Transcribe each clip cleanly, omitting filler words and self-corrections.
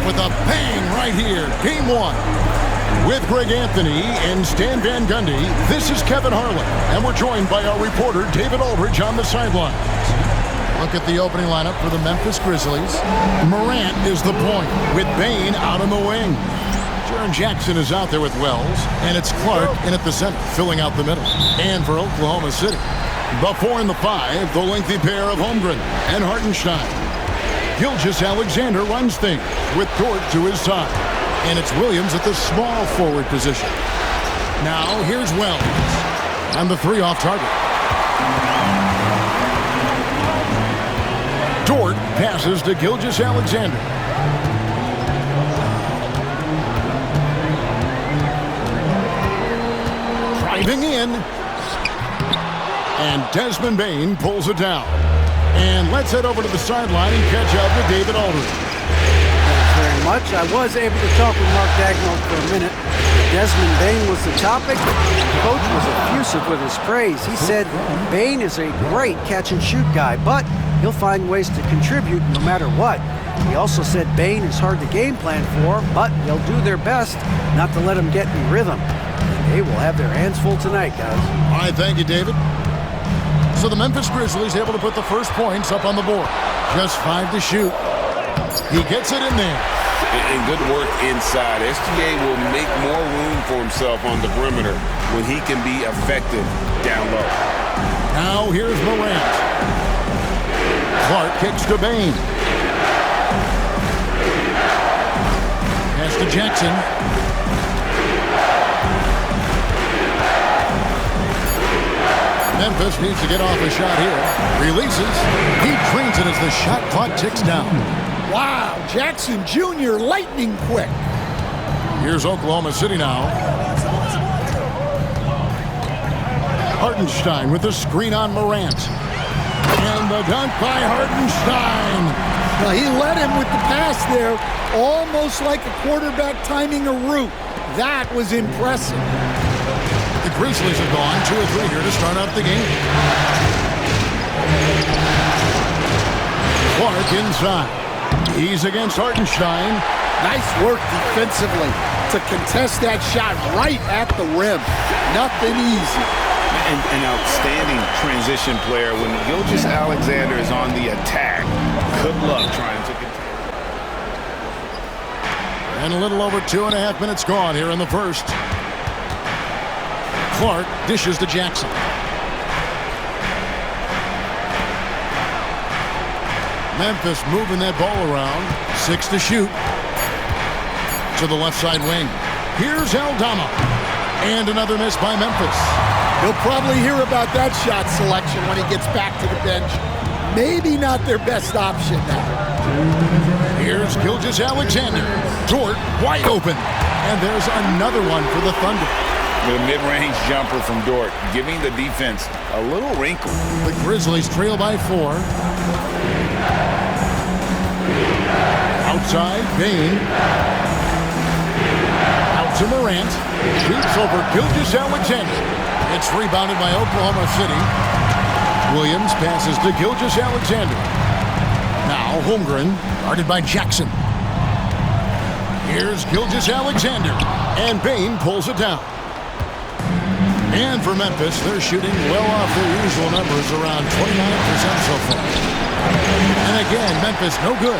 with a bang right here. Game 1. With Greg Anthony and Stan Van Gundy, this is Kevin Harlan, and we're joined by our reporter David Aldridge on the sidelines. Look at the opening lineup for the Memphis Grizzlies. Morant is the point, with Bane out on the wing. Jaren Jackson is out there with Wells, and it's Clark in at the center, filling out the middle. And for Oklahoma City, the 4 and the 5, the lengthy pair of Holmgren and Hartenstein. Gilgeous-Alexander runs things with Dort to his side. And it's Williams at the small forward position. Now here's Wells. And the 3 off target. Dort passes to Gilgeous-Alexander. Driving in. And Desmond Bane pulls it down. And let's head over to the sideline and catch up with David Aldridge. Very much. I was able to talk with Mark Dagnall for a minute. Desmond Bane was the topic. The coach was effusive with his praise. He said Bane is a great catch-and-shoot guy, but he'll find ways to contribute no matter what. He also said Bane is hard to game plan for, but they'll do their best not to let him get in rhythm. And they will have their hands full tonight, guys. All right, thank you, David. So the Memphis Grizzlies able to put the first points up on the board. Just 5 to shoot. He gets it in there. And good work inside. SGA will make more room for himself on the perimeter when he can be effective down low. Now here's Morant. Clark kicks to Bane. Pass to Jackson. Memphis needs to get off a shot here. Releases. He drains it as the shot clock ticks down. Wow, Jackson Jr. lightning quick. Here's Oklahoma City now. Hartenstein with the screen on Morant. And the dunk by Hartenstein. Now he led him with the pass there, almost like a quarterback timing a route. That was impressive. The Grizzlies have gone 2 or 3 here to start out the game. Clark inside. He's against Hartenstein. Nice work defensively to contest that shot right at the rim. Nothing easy. An outstanding transition player. When Gilgeous-Alexander is on the attack, good luck trying to contain. And a little over 2.5 minutes gone here in the first. Clark dishes to Jackson. Memphis moving that ball around. 6 to shoot. To the left side wing. Here's Aldama. And another miss by Memphis. He'll probably hear about that shot selection when he gets back to the bench. Maybe not their best option now. Here's Gilgeous-Alexander. Dort wide open. And there's another one for the Thunder. The mid-range jumper from Dort, giving the defense a little wrinkle. The Grizzlies trail by 4. Outside, Bane. Out to Morant. Shoots over Gilgeous-Alexander. It's rebounded by Oklahoma City. Williams passes to Gilgeous-Alexander. Now Holmgren, guarded by Jackson. Here's Gilgeous-Alexander. And Bane pulls it down. And for Memphis, they're shooting well off their usual numbers, around 29% so far. And again, Memphis no good.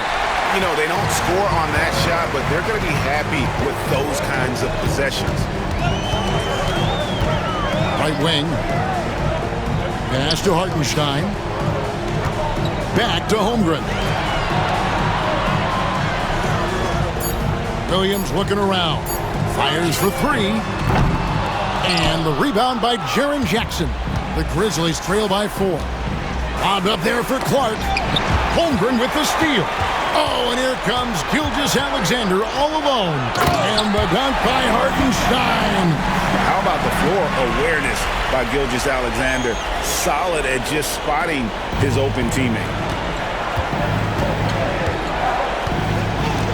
You know, they don't score on that shot, but they're going to be happy with those kinds of possessions. Right wing. Pass to Hartenstein. Back to Holmgren. Williams looking around. Fires for 3. And the rebound by Jaren Jackson. The Grizzlies trail by 4. Lobbed up there for Clark. Holmgren with the steal. Oh, and here comes Gilgeous-Alexander all alone. And the dunk by Hartenstein. How about the floor awareness by Gilgeous-Alexander? Solid at just spotting his open teammate.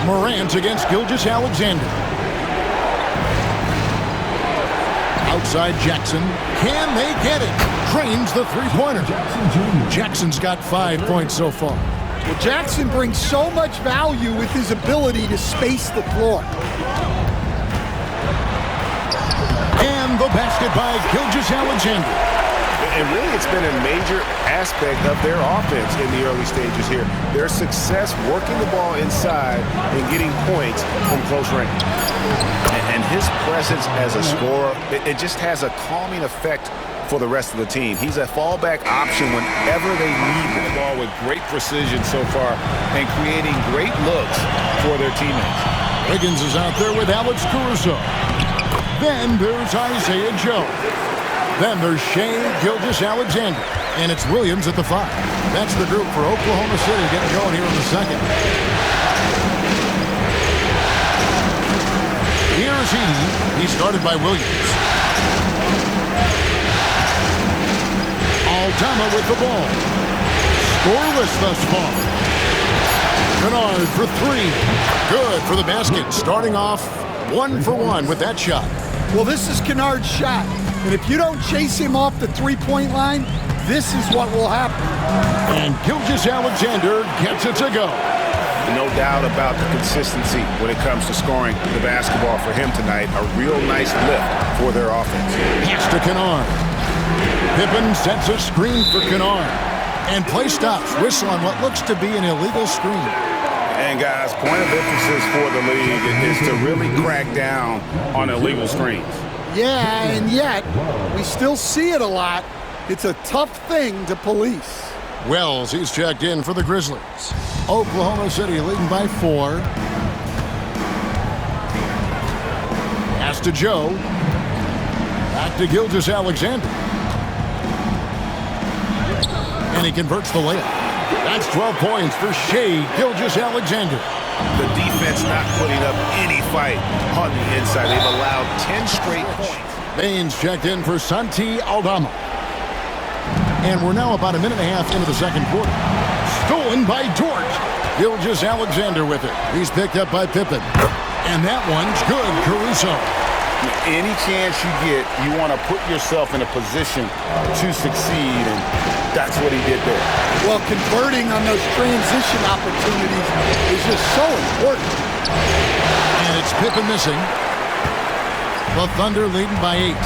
Morant against Gilgeous-Alexander. Outside Jackson. Can they get it? Drains the three-pointer. Jackson's got 5 points so far. Well, Jackson brings so much value with his ability to space the floor. And the basket by Gilgeous-Alexander. And really, it's been a major aspect of their offense in the early stages here. Their success working the ball inside and getting points from close range. And his presence as a scorer, it just has a calming effect for the rest of the team. He's a fallback option whenever they need the ball with great precision so far and creating great looks for their teammates. Wiggins is out there with Alex Caruso. Then there's Isaiah Joe. Then there's Shai Gilgeous-Alexander. And it's Williams at the 5. That's the group for Oklahoma City getting going here in the second. Here's Edey. He's started by Williams. Aldama with the ball. Scoreless thus far. Kennard for 3. Good for the basket. Starting off 1 for 1 with that shot. Well, this is Kennard's shot. And if you don't chase him off the three-point line, this is what will happen. And Gilgeous-Alexander gets it to go. No doubt about the consistency when it comes to scoring the basketball for him tonight. A real nice lift for their offense. Pass to Kennard. Pippen sets a screen for Kennard. And play stops. Whistle on what looks to be an illegal screen. And guys, point of emphasis for the league is to really crack down on illegal screens. Yeah, and yet, we still see it a lot. It's a tough thing to police. Wells, he's checked in for the Grizzlies. Oklahoma City leading by 4. Pass to Joe. Back to Gilgeous-Alexander. And he converts the layup. That's 12 points for Shai Gilgeous-Alexander. The defense not putting up any fight on the inside. They've allowed 10 straight points. Baines checked in for Santi Aldama. And we're now about a minute and a half into the second quarter. Stolen by Dort. Gilgeous-Alexander with it. He's picked up by Pippen. And that one's good. Caruso. Any chance you get, you want to put yourself in a position to succeed, and that's what he did there. Well, converting on those transition opportunities is just so important. And it's Pippen missing. The Thunder leading by 8.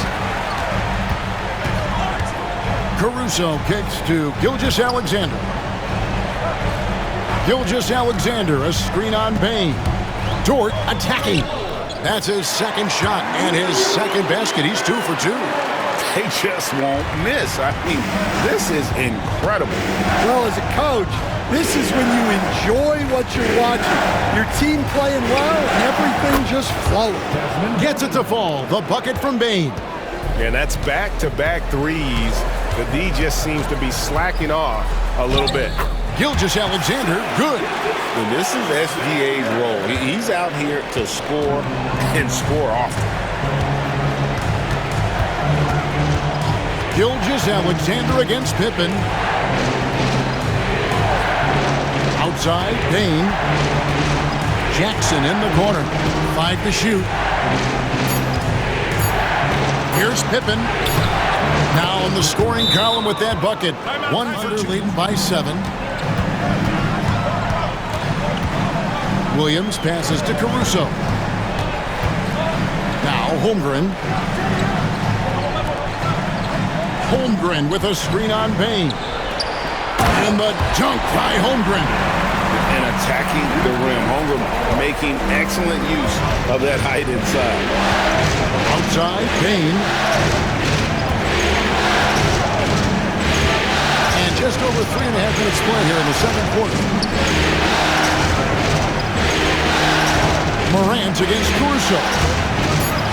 Caruso kicks to Gilgeous-Alexander. Gilgeous-Alexander, a screen on Bain. Dort attacking. That's his second shot and his second basket. He's 2 for 2. They just won't miss. I mean, this is incredible. Well, as a coach, this is when you enjoy what you're watching. Your team playing well and everything just flowing. Gets it to fall. The bucket from Bain. And that's back-to-back threes. The D just seems to be slacking off a little bit. Gilgeous-Alexander, good. And this is SGA's role. He's out here to score and score often. Gilgeous-Alexander against Pippen. Outside, Bain. Jackson in the corner. 5 to shoot. Here's Pippen. Now in the scoring column with that bucket. One under leading by 7. Williams passes to Caruso. Now Holmgren. Holmgren with a screen on Bain. And the dunk by Holmgren. And attacking the rim. Holmgren making excellent use of that height inside. Outside, Bain. And just over 3.5 minutes played here in the second quarter. Morant against Caruso.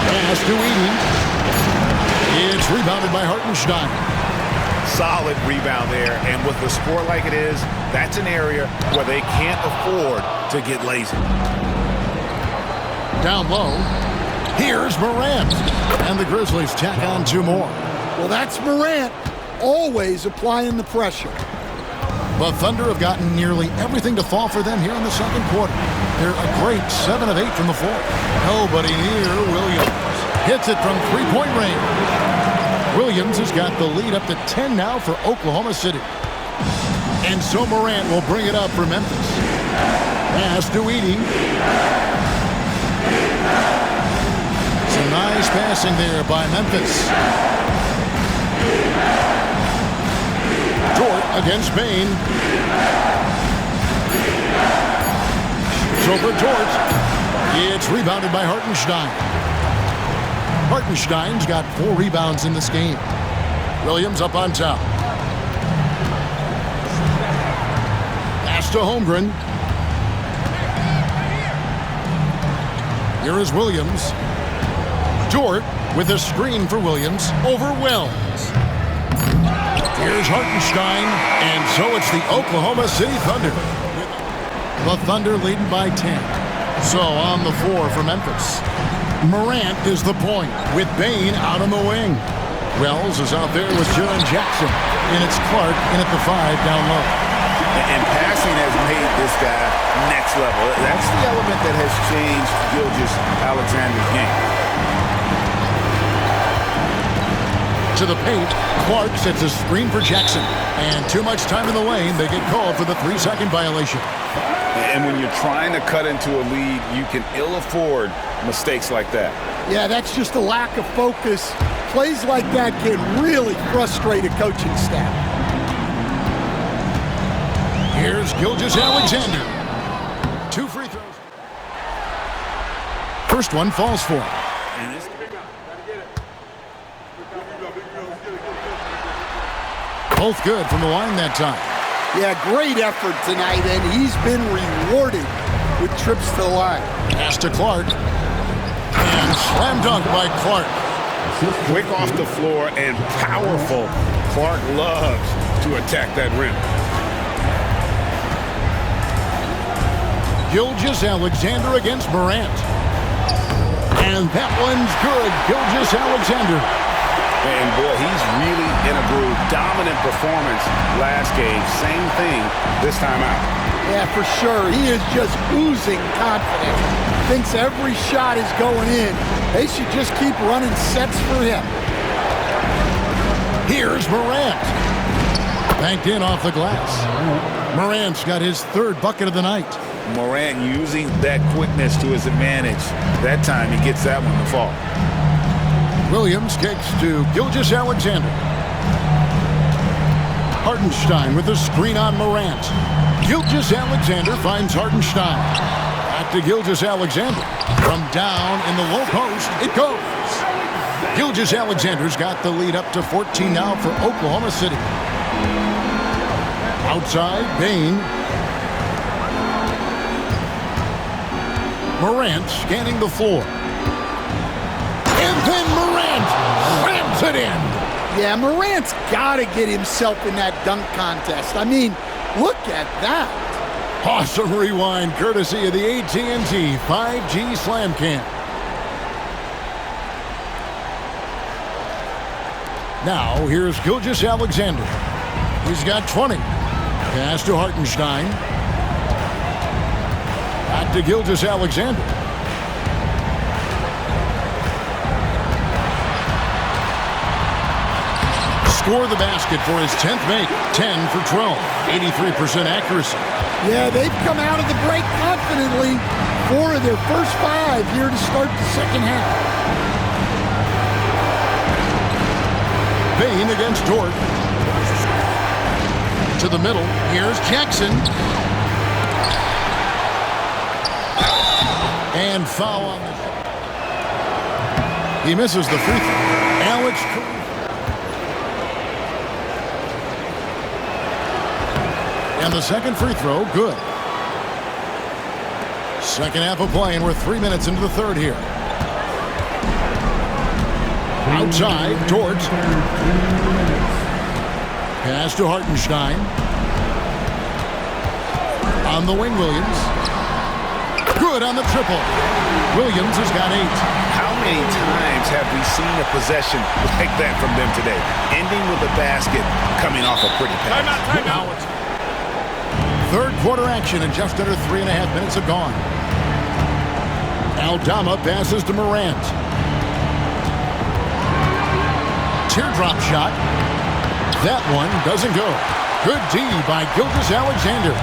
Pass to Edey. It's rebounded by Hartenstein. Solid rebound there, and with the score like it is, that's an area where they can't afford to get lazy. Down low, here's Morant. And the Grizzlies tack on 2 more. Well, that's Morant, always applying the pressure. The Thunder have gotten nearly everything to fall for them here in the second quarter. They're a great 7 of 8 from the floor. Nobody near Williams. Hits it from 3-point range. Williams has got the lead up to 10 now for Oklahoma City. And so Morant will bring it up for Memphis. Pass to Edey. Some nice passing there by Memphis. Dort against Bane. Shoots over Dort. It's rebounded by Hartenstein. Hartenstein's got 4 rebounds in this game. Williams up on top. Pass to Holmgren. Here is Williams. Dort with a screen for Williams over Wells. Here's Hartenstein, and so it's the Oklahoma City Thunder. The Thunder leading by 10. So on the floor for Memphis. Morant is the point with Bane out on the wing. Wells is out there with Jaren Jackson. And it's Clark in at the 5 down low. And passing has made this guy next level. That's the element that has changed Gilgeous-Alexander's game. To the paint, Clark sets a screen for Jackson. And too much time in the lane, they get called for the 3-second violation. And when you're trying to cut into a lead, you can ill afford mistakes like that. Yeah, that's just a lack of focus. Plays like that can really frustrate a coaching staff. Here's Gilgeous-Alexander. 2 free throws. First one falls for him. Both good from the line that time. Yeah, great effort tonight, and he's been rewarded with trips to the line. Pass to Clark. And slam dunk by Clark. Quick off the floor and powerful. Clark loves to attack that rim. Gilgeous-Alexander against Morant. And that one's good. Gilgeous-Alexander. And boy, he's really in a groove. Dominant performance last game. Same thing this time out. Yeah, for sure. He is just oozing confidence. Thinks every shot is going in. They should just keep running sets for him. Here's Morant. Banked in off the glass. Morant's got his 3rd bucket of the night. Morant using that quickness to his advantage. That time he gets that one to fall. Williams kicks to Gilgeous-Alexander. Hartenstein with a screen on Morant. Gilgeous-Alexander finds Hartenstein. Back to Gilgeous-Alexander. From down in the low post, it goes. Gilgeous-Alexander's got the lead up to 14 now for Oklahoma City. Outside, Bane. Morant scanning the floor. And then Morant slams it in. Yeah, Morant's got to get himself in that dunk contest. I mean, look at that. Awesome rewind courtesy of the AT&T 5G Slam Cam. Now, here's Gilgeous-Alexander. He's got 20. Pass to Hartenstein. Back to Gilgeous-Alexander. Score the basket for his 10th make. 10 for 12. 83% accuracy. Yeah, they've come out of the break confidently. 4 of their first 5 here to start the second half. Bane against Dort. To the middle. Here's Jackson. And foul on the shot. He misses the free throw. Alex. And the second free throw, good. Second half of play, and we're 3 minutes into the third here. Outside, Dort. Pass to Hartenstein. On the wing, Williams. Good on the triple. Williams has got 8. How many times have we seen a possession like that from them today? Ending with a basket, coming off a pretty pass. Timeout. Third quarter action, and just under 3.5 minutes have gone. Aldama passes to Morant. Teardrop shot. That one doesn't go. Good D by Gilgeous-Alexander.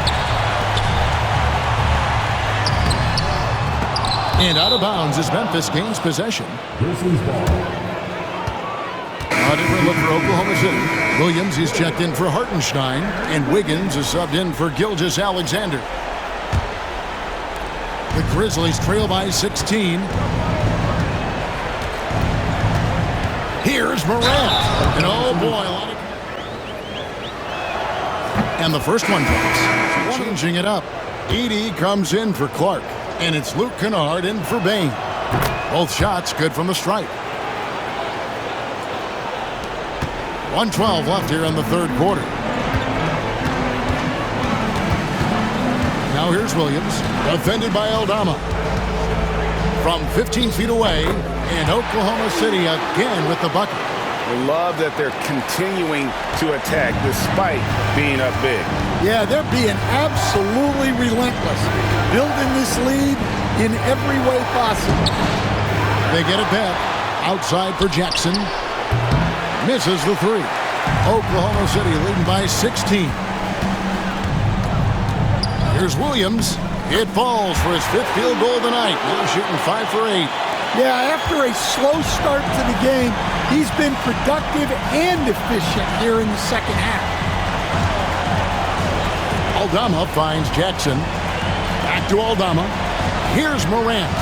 And out of bounds as Memphis gains possession. Grizzlies ball. A different look for Oklahoma City. Williams is checked in for Hartenstein, and Wiggins is subbed in for Gilgeous-Alexander. The Grizzlies trail by 16. Here's Morant. And oh boy, a lot of... And the first one drops. Changing it up. Edey comes in for Clark. And it's Luke Kennard in for Bane. Both shots good from the stripe. 1:12 left here in the third quarter. Now here's Williams, defended by Aldama. From 15 feet away, and Oklahoma City again with the bucket. I love that they're continuing to attack despite being up big. Yeah, they're being absolutely relentless, building this lead in every way possible. They get it back. Outside for Jackson. Misses the three. Oklahoma City leading by 16. Here's Williams. It falls for his fifth field goal of the night. Now shooting 5 for 8. Yeah, after a slow start to the game, he's been productive and efficient here in the second half. Aldama finds Jackson. Back to Aldama. Here's Morant.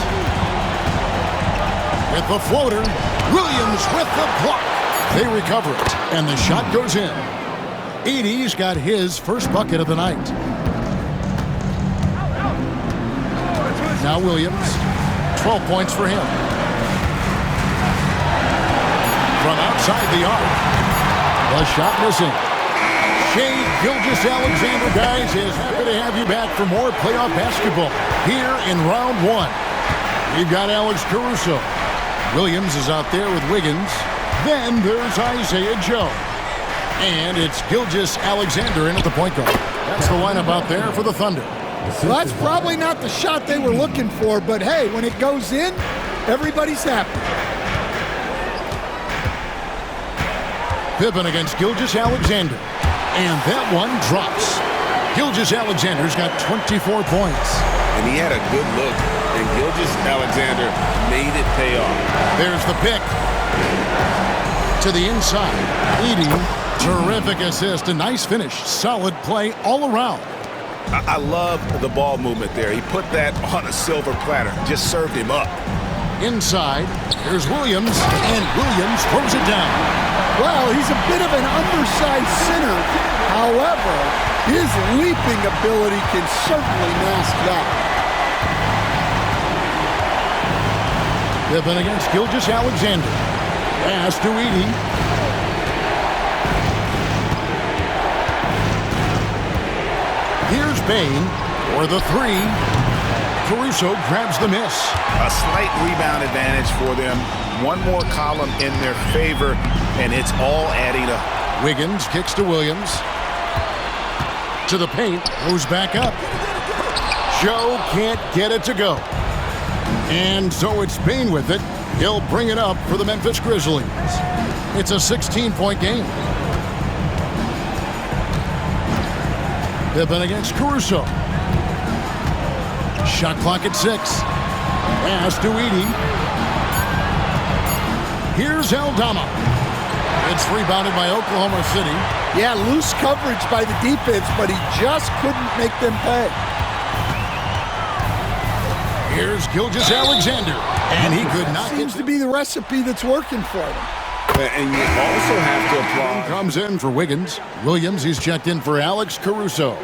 With the floater. Williams with the block. They recover it, and the shot goes in. Edey's got his first bucket of the night. Now Williams. 12 points for him. From outside the arc. The shot missing. Shai Gilgeous-Alexander, guys, is happy to have you back for more playoff basketball here in round one. We've got Alex Caruso. Williams is out there with Wiggins. Then there's Isaiah Joe. And it's Gilgeous-Alexander in at the point guard. That's the lineup out there for the Thunder. Well, that's probably not the shot they were looking for, but hey, when it goes in, everybody's happy. Pippen against Gilgeous-Alexander. And that one drops. Gilgeous-Alexander's got 24 points. And he had a good look, and Gilgeous-Alexander made it pay off. There's the pick. To the inside. Edey, terrific assist, a nice finish. Solid play all around. I love the ball movement there. He put that on a silver platter, just served him up. Inside, here's Williams, and Williams throws it down. Well, he's a bit of an undersized center. However, his leaping ability can certainly mask that. Pippen against Gilgeous-Alexander. Pass to Edey. Here's Bane for the three. Caruso grabs the miss. A slight rebound advantage for them. One more column in their favor, and it's all adding up. Wiggins kicks to Williams. To the paint, goes back up. Joe can't get it to go. And so it's Bane with it. He'll bring it up for the Memphis Grizzlies. It's a 16-point game. Pippen against Caruso. Shot clock at 6. Pass to Edey. Here's Aldama. It's rebounded by Oklahoma City. Yeah, loose coverage by the defense, but he just couldn't make them pay. Here's Gilgeous-Alexander, and he could not. Seems to be the recipe that's working for them. And you also have to applaud. Comes in for Wiggins. Williams, he's checked in for Alex Caruso.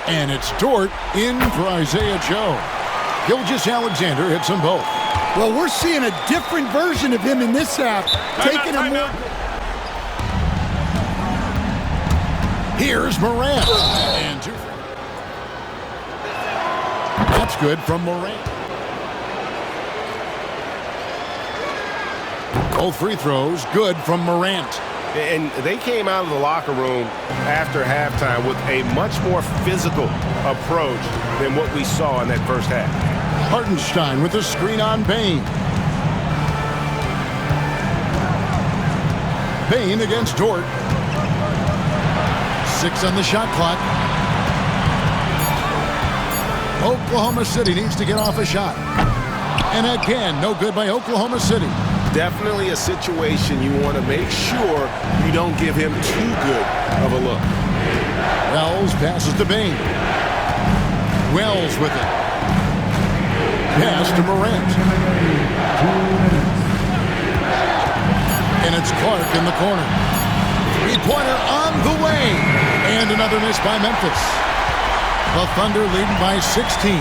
And it's Dort in for Isaiah Joe. Gilgeous-Alexander hits them both. Well, we're seeing a different version of him in this half. Taking a more... Here's Morant. And two. That's good from Morant. Both free throws good from Morant. And they came out of the locker room after halftime with a much more physical approach than what we saw in that first half. Hartenstein with a screen on Bane. Bane against Dort. 6 on the shot clock. Oklahoma City needs to get off a shot. And again, no good by Oklahoma City. Definitely a situation you want to make sure you don't give him too good of a look. Wells passes to Bain. Wells with it. Pass to Morant. And it's Clark in the corner. Three-pointer on the way. And another miss by Memphis. The Thunder leading by 16.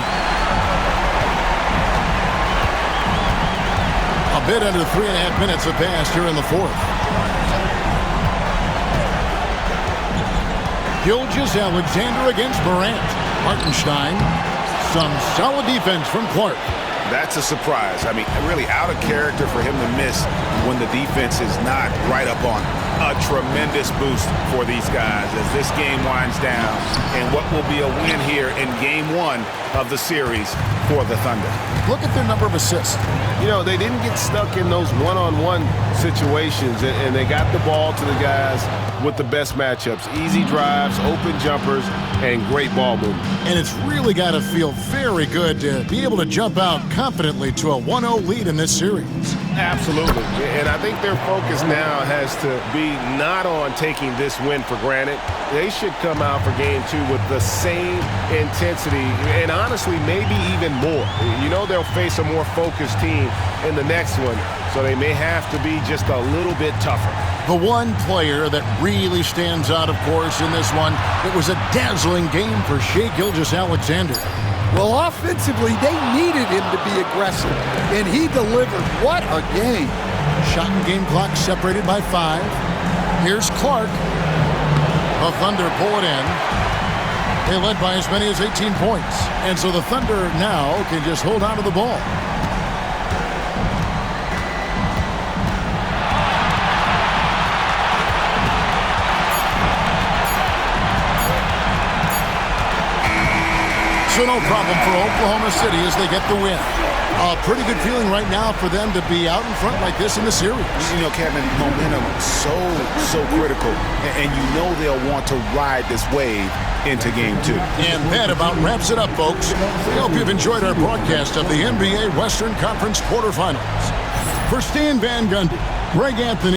A bit under 3.5 minutes have passed here in the fourth. Gilgeous-Alexander against Morant. Hartenstein. Some solid defense from Clark. That's a surprise. I mean, really out of character for him to miss when the defense is not right up on him. A tremendous boost for these guys as this game winds down and what will be a win here in Game 1 of the series for the Thunder. Look at their number of assists. You know, they didn't get stuck in those one-on-one situations, and they got the ball to the guys with the best matchups. Easy drives, open jumpers, and great ball movement. And it's really got to feel very good to be able to jump out confidently to a 1-0 lead in this series. Absolutely. And I think their focus now has to be not on taking this win for granted. They should come out for Game 2 with the same intensity and honestly maybe even more. You know they'll face a more focused team in the next one, so they may have to be just a little bit tougher. The one player that really stands out, of course, in this one, it was a dazzling game for Shai Gilgeous-Alexander. Well, offensively, they needed him to be aggressive, and he delivered. What a game. Shot and game clock separated by 5. Here's Clark. The Thunder pull it in. They led by as many as 18 points. And so the Thunder now can just hold on to the ball. So no problem for Oklahoma City as they get the win. A pretty good feeling right now for them to be out in front like this in the series. You know, Kevin, momentum so critical, and you know they'll want to ride this wave into Game 2. And that about wraps it up, folks. We hope you've enjoyed our broadcast of the NBA Western Conference quarterfinals. For Stan Van Gundy, Greg Anthony.